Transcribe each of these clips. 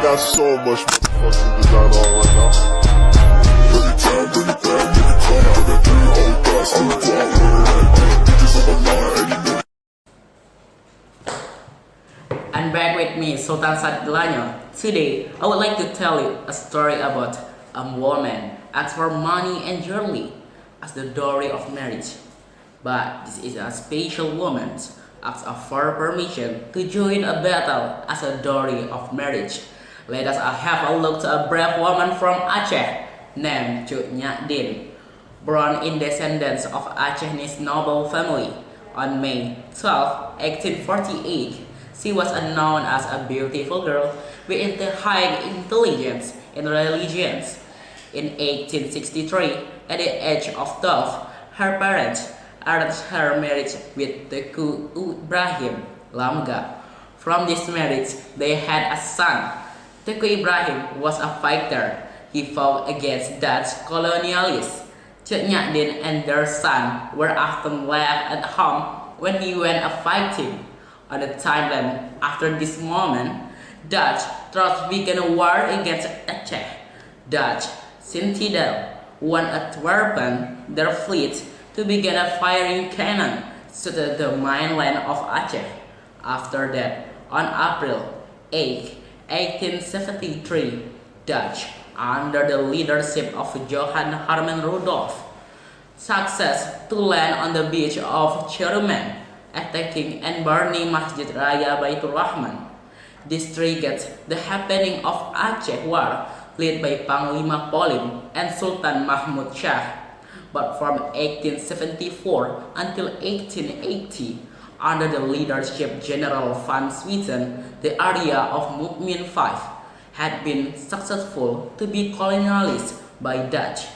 got so much fucking design on right now. Bring it down, bring it down, make it come out. I got 3 old thoughts, I'm the block with it right now. Bitches on my line, and you know. And back with me, Sultan Sadlanyo. Today, I would like to tell you a story about a woman asks for money and jewelry as the dowry of marriage. But this is a special woman asks for permission to join a battle as a dowry of marriage. Let us have a look to a brave woman from Aceh named Nyak Dien. Born in descendants of Aceh's noble family on May 12, 1848, she was known as a beautiful girl with high intelligence in religions. In 1863, at the age of 12, her parents arranged her marriage with Teku Ibrahim Lamga. From this marriage, they had a son. Teku Ibrahim was a fighter. He fought against Dutch colonialists. Nyak Dien and their son were often left at home when he went fighting. On the timeline after this moment, Dutch troops began a war against Aceh. Dutch Sintidel won Antwerpen their fleet to begin firing cannon to the mainland of Aceh. After that, on April 8, 1873, Dutch, under the leadership of Johann Herman Rudolph, success to land on the beach of Cerumen, attacking and burning Masjid Raya Baitur Rahman. This triggered the happening of Aceh War, led by Panglima Polim and Sultan Mahmud Shah. But from 1874 until 1880, under the leadership General van Swieten, the area of Mukmin V had been successful to be colonialized by Dutch.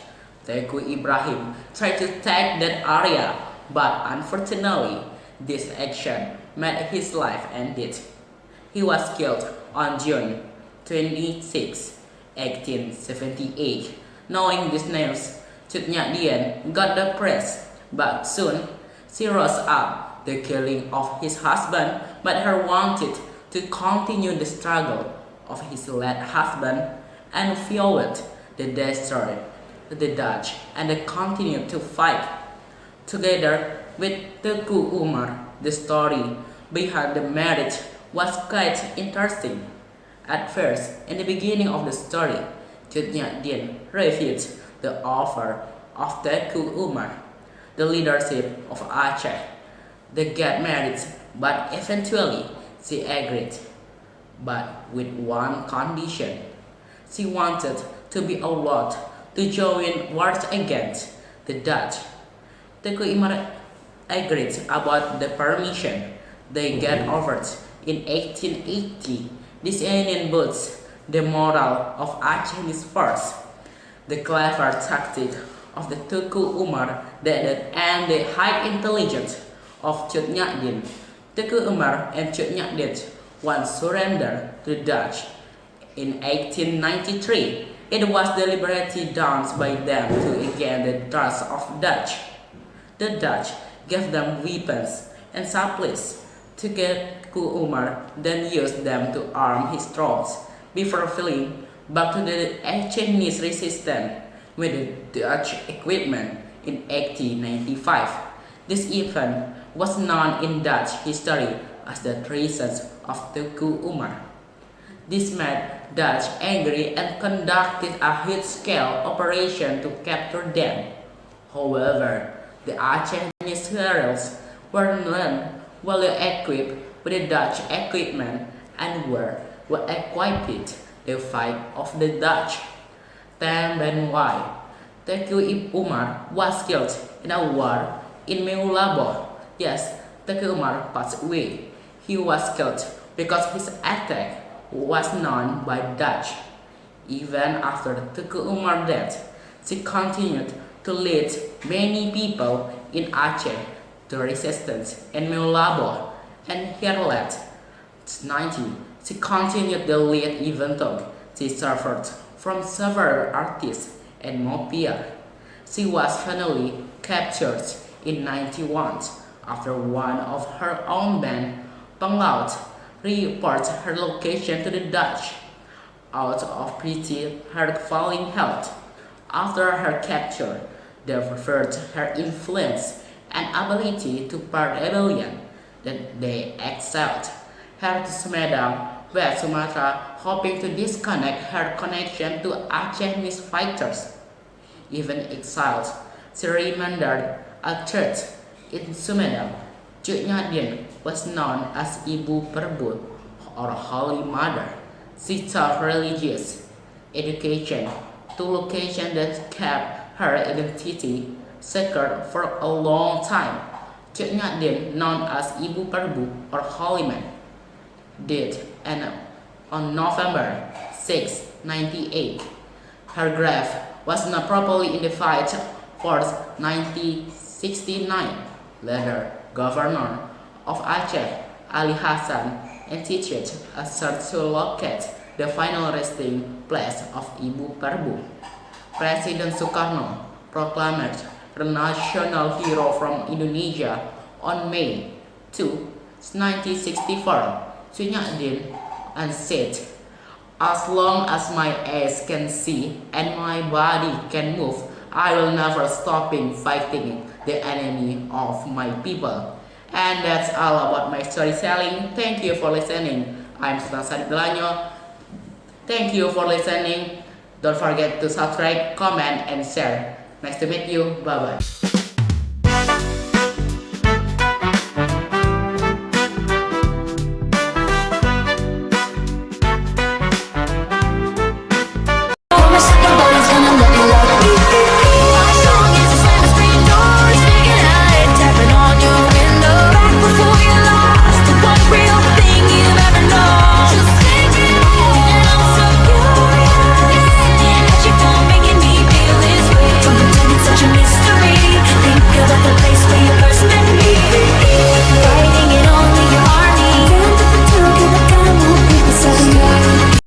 Teku Ibrahim tried to take that area, but unfortunately, this action made his life ended. He was killed on June 26, 1878. Knowing this news, Nyak Dien got depressed, but soon she rose up the killing of his husband, but her wanted to continue the struggle of his late husband and fueled the destroy the Dutch and they continued to fight. Together with Teku Umar, the story behind the marriage was quite interesting. At first, in the beginning of the story, Nyak Dien refused the offer of Teku Umar, the leadership of Aceh. They got married, but eventually she agreed, but with one condition. She wanted to be allowed to join wars against the Dutch. Teku Umar agreed about the permission they got offered in 1880. This union boosts the morale of Aceh's force. The clever tactic of the Teku Umar and the high intelligence of Nyak Dien. Teku Umar and Nyak Dien once surrendered to the Dutch. In 1893, it was deliberately done by them to gain the trust of Dutch. The Dutch gave them weapons and supplies to get Teku Umar, then used them to arm his troops before falling back to the Acehese resistance with the Dutch equipment in 1895. This event was known in Dutch history as the treason of Teku Umar. This made Dutch angry and conducted a huge-scale operation to capture them. However, the Acehese heroes were well equipped with the Dutch equipment and were equipped to fight off the Dutch. Then why? Teku Umar was killed in a war in Meulabo. Yes, Teku Umar passed away. He was killed because his attack was known by Dutch. Even after Teku Umar's death, she continued to lead many people in Aceh to resistance in Meulabo, and here late 90, she continued the lead even though she suffered from several artists and mafia. She was finally captured in 91 after one of her own band, Penglaut, reported her location to the Dutch. out of pity her failing health. After her capture, they referred her influence and ability to part rebellion. That they exiled her to Sumedang, West Sumatra, hoping to disconnect her connection to Aceh's fighters. Even exiled, she remained a church in Sumedang. Cuknya Dien was known as Ibu Perbu or Holy Mother. She taught religious education to locations that kept her identity secret for a long time. Cuknya Dien, known as Ibu Perbu or Holy Man, died and on November 6, 98. Her grave was not properly identified for 1969. Later, Governor of Aceh, Ali Hassan, instituted a search to locate the final resting place of Ibu Perbu. President Sukarno proclaimed the national hero from Indonesia on May 2, 1964. Nyak and said, "As long as my eyes can see and my body can move, I will never stop fighting the enemy of my people." And that's all about my storytelling. Thank you for listening. I'm Sultan Sadik. Thank you for listening. Don't forget to subscribe, comment, and share. Nice to meet you. Bye bye.